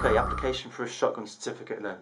Okay, application for a shotgun certificate then.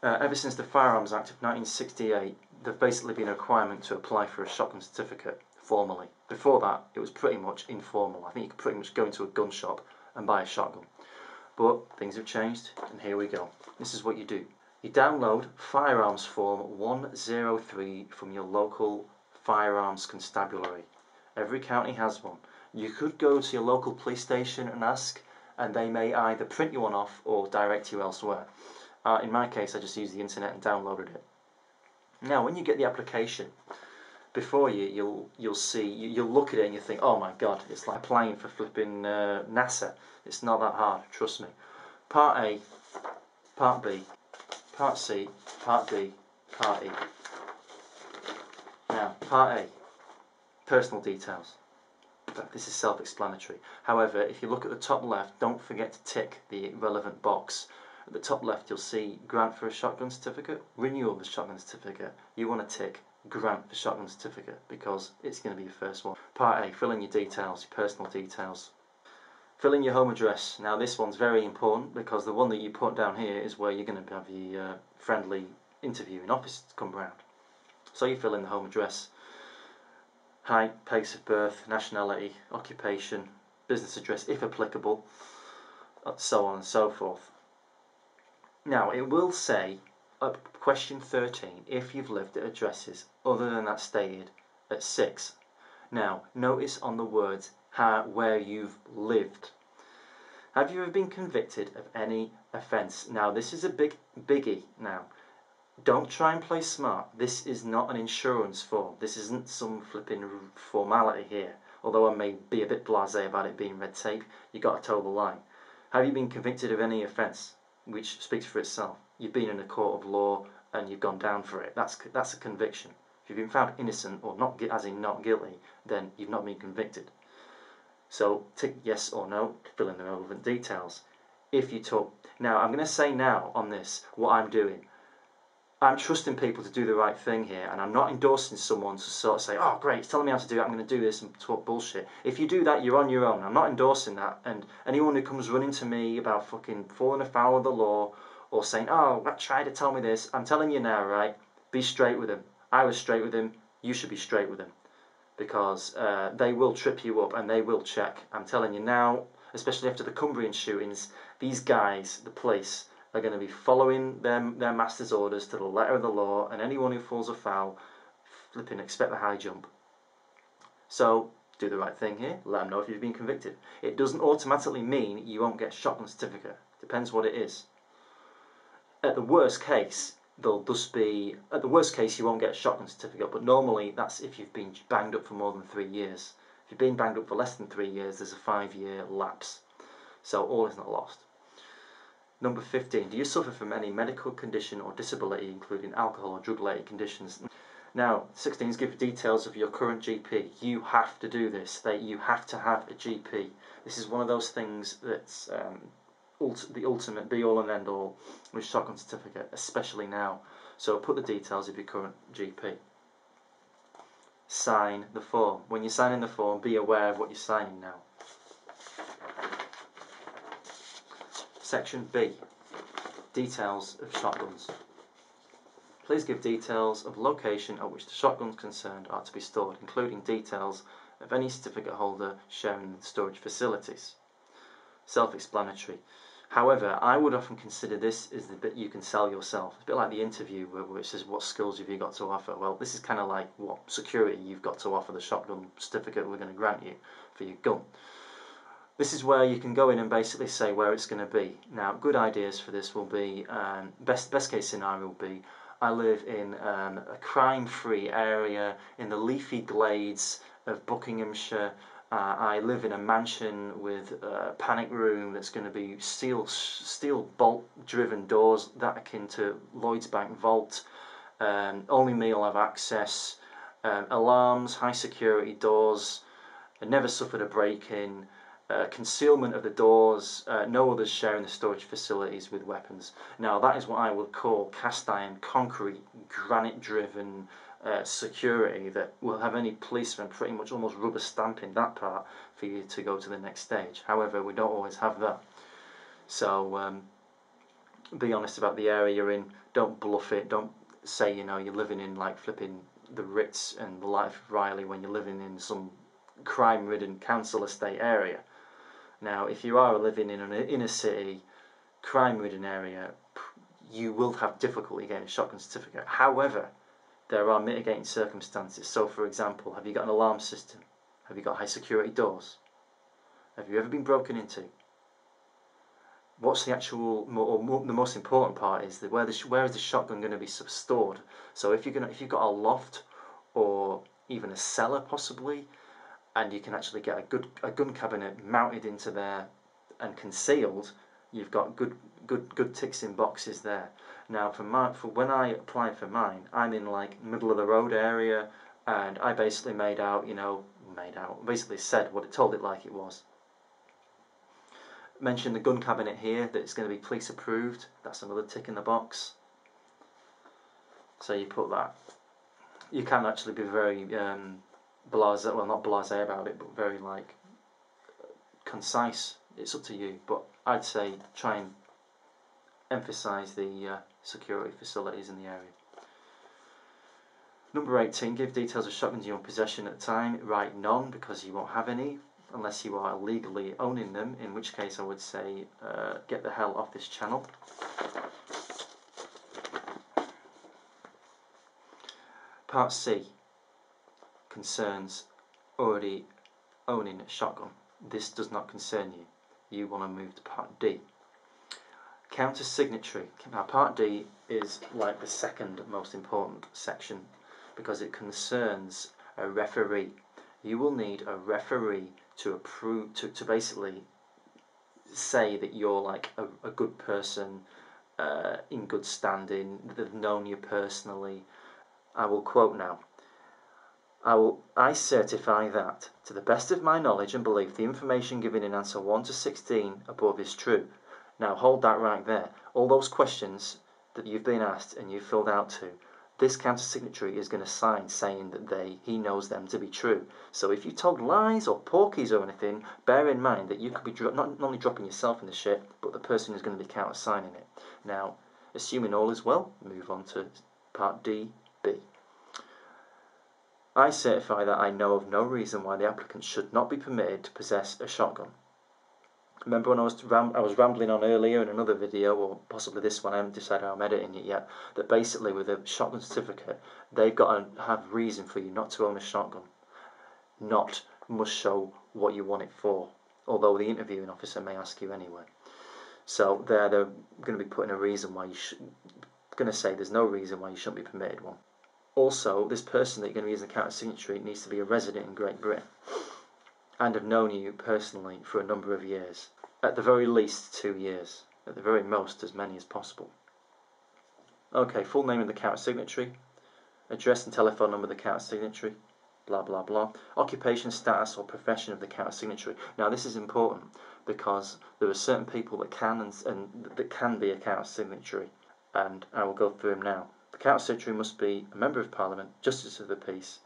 Ever since the Firearms Act of 1968, there's basically been a requirement to apply for a shotgun certificate formally. Before that, it was pretty much informal. I think you could pretty much go into a gun shop and buy a shotgun. But things have changed, and here we go. This is what you do. You download Firearms Form 103 from your local firearms constabulary. Every county has one. You could go to your local police station and ask, and they may either print you one off or direct you elsewhere. In my case, I just used the internet and downloaded it. Now, when you get the application, before you, you'll look at it and you think, oh my god, it's like applying for flipping NASA. It's not that hard, trust me. Part A, Part B, Part C, Part D, Part E. Now, Part A, personal details. This is self-explanatory. However, if you look at the top left, don't forget to tick the relevant box. At the top left, you'll see grant for a shotgun certificate, renewal of a shotgun certificate. You want to tick grant for shotgun certificate because it's going to be your first one. Part A, fill in your details, your personal details. Fill in your home address. Now this one's very important because the one that you put down here is where you're going to have the friendly interviewing officer to come round. So you fill in the home address, height, place of birth, nationality, occupation, business address if applicable, so on and so forth. Now it will say, question 13, if you've lived at addresses other than that stated at 6. Now notice on the words where you've lived. Have you ever been convicted of any offence? Now this is a biggie now. Don't try and play smart. This is not an insurance form. This isn't some flipping formality here. Although I may be a bit blasé about it being red tape, you got to toe the line. Have you been convicted of any offence? Which speaks for itself. You've been in a court of law and you've gone down for it. That's a conviction. If you've been found innocent or not, as in not guilty, then you've not been convicted. So tick yes or no, fill in the relevant details. If you talk now, I'm going to say now on this what I'm doing. I'm trusting people to do the right thing here, and I'm not endorsing someone to sort of say, oh great, it's telling me how to do it, I'm going to do this and talk bullshit. If you do that, you're on your own. I'm not endorsing that, and anyone who comes running to me about fucking falling afoul of the law or saying, oh, try to tell me this, I'm telling you now, right, be straight with him. I was straight with him, you should be straight with him. Because they will trip you up and they will check. I'm telling you now, especially after the Cumbrian shootings, these guys, the police, are going to be following their master's orders to the letter of the law, and anyone who falls afoul, flipping expect the high jump. So, do the right thing here, let them know if you've been convicted. It doesn't automatically mean you won't get a shotgun certificate. Depends what it is. At the worst case, you won't get a shotgun certificate, but normally that's if you've been banged up for more than 3 years. If you've been banged up for less than 3 years, there's a 5-year lapse. So all is not lost. Number 15, do you suffer from any medical condition or disability, including alcohol or drug-related conditions? Now, 16 is give details of your current GP. You have to do this. You have to have a GP. This is one of those things that's the ultimate be-all and end-all with shotgun certificate, especially now. So put the details of your current GP. Sign the form. When you're signing the form, be aware of what you're signing now. Section B. Details of shotguns. Please give details of location at which the shotguns concerned are to be stored, including details of any certificate holder sharing the storage facilities. Self-explanatory. However, I would often consider this is the bit you can sell yourself. It's a bit like the interview where it says, what skills have you got to offer? Well, this is kind of like what security you've got to offer the shotgun certificate we're going to grant you for your gun. This is where you can go in and basically say where it's going to be. Now, good ideas for this will be, best case scenario will be, I live in a crime-free area in the leafy glades of Buckinghamshire. I live in a mansion with a panic room that's going to be steel bolt-driven doors, that akin to Lloyd's Bank vault. Only me will have access. Alarms, high security doors. I never suffered a break-in. Concealment of the doors, no others sharing the storage facilities with weapons. Now that is what I would call cast iron, concrete, granite driven security that will have any policeman pretty much almost rubber stamping that part for you to go to the next stage. However, we don't always have that. So Be honest about the area you're in. Don't bluff it. Don't say, you know, you're living in like flipping the Ritz and the Life of Riley when you're living in some crime-ridden council estate area. Now, if you are living in an inner city, crime-ridden area, you will have difficulty getting a shotgun certificate. However, there are mitigating circumstances. So, for example, have you got an alarm system? Have you got high security doors? Have you ever been broken into? What's the actual, the most important part is that where is the shotgun going to be stored? So if you've got a loft or even a cellar possibly, and you can actually get a gun cabinet mounted into there and concealed, you've got good ticks in boxes there. Now for when I applied for mine, I'm in like middle of the road area, and I basically basically said what it told it like it was. Mention the gun cabinet here, that it's going to be police approved. That's another tick in the box. So you put that. You can actually be very blasé, well not blasé about it, but very like concise. It's up to you, but I'd say try and emphasise the security facilities in the area. Number 18, give details of shotguns you're in possession at the time. Write none, because you won't have any unless you are illegally owning them, in which case I would say get the hell off this channel. Part C concerns already owning a shotgun. This does not concern you. You want to move to Part D. Counter signatory. Now Part D is like the second most important section because it concerns a referee. You will need a referee to approve, to basically say that you're like a good person, in good standing, they've known you personally. I will quote now. I certify that, to the best of my knowledge and belief, the information given in answer 1 to 16 above is true. Now hold that right there. All those questions that you've been asked and you've filled out to, this counter-signatory is going to sign saying that he knows them to be true. So if you told lies or porkies or anything, bear in mind that you could be not only dropping yourself in the shit, but the person who's going to be counter-signing it. Now, assuming all is well, move on to Part D, B. I certify that I know of no reason why the applicant should not be permitted to possess a shotgun. Remember when I was rambling on earlier in another video, or possibly this one, I haven't decided how I'm editing it yet, that basically with a shotgun certificate, they've got to have reason for you not to own a shotgun. Not must show what you want it for, although the interviewing officer may ask you anyway. So they're going to be putting a reason why going to say there's no reason why you shouldn't be permitted one. Also, this person that you're going to be using the counter-signatory needs to be a resident in Great Britain and have known you personally for a number of years. At the very least 2 years. At the very most as many as possible. Okay, full name of the counter-signatory, address and telephone number of the counter-signatory, blah blah blah. Occupation, status or profession of the counter-signatory. Now this is important because there are certain people that can and that can be a counter-signatory, and I will go through them now. The counter-signatory must be a Member of Parliament, Justice of the Peace,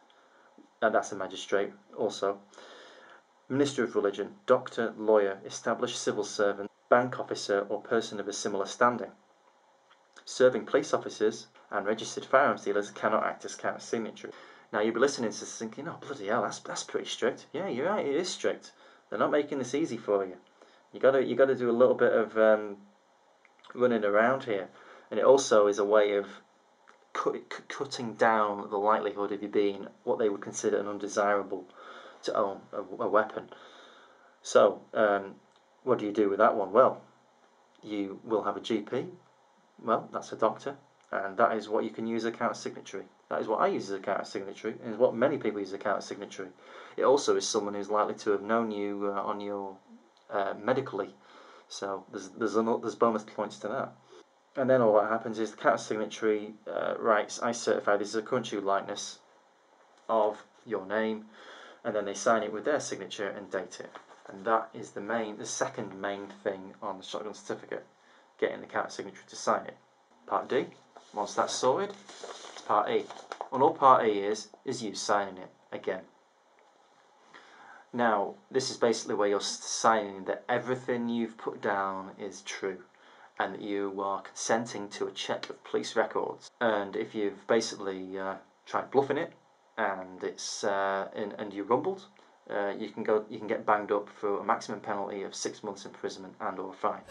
and that's a magistrate also, Minister of Religion, doctor, lawyer, established civil servant, bank officer or person of a similar standing. Serving police officers and registered firearms dealers cannot act as counter-signatory. Now you'll be listening to this thinking, oh bloody hell, that's pretty strict. Yeah, you're right, it is strict. They're not making this easy for you. You got to do a little bit of running around here, and it also is a way of cutting down the likelihood of you being what they would consider an undesirable to own a weapon. So, what do you do with that one? Well, you will have a GP. Well, that's a doctor, and that is what you can use as a counter-signatory. That is what I use as a counter-signatory, and is what many people use as a counter-signatory. It also is someone who's likely to have known you on your medically. So there's bonus points to that. And then all that happens is the counter-signatory writes, I certify this is a current true likeness of your name, and then they sign it with their signature and date it. And that is the second main thing on the shotgun certificate, getting the counter-signatory to sign it. Part D, once that's sorted, it's Part E. And all Part E is you signing it again. Now, this is basically where you're signing that everything you've put down is true. and that you are consenting to a check of police records. And if you've basically tried bluffing it and and you rumbled, you can get banged up for a maximum penalty of 6 months imprisonment and or a fine.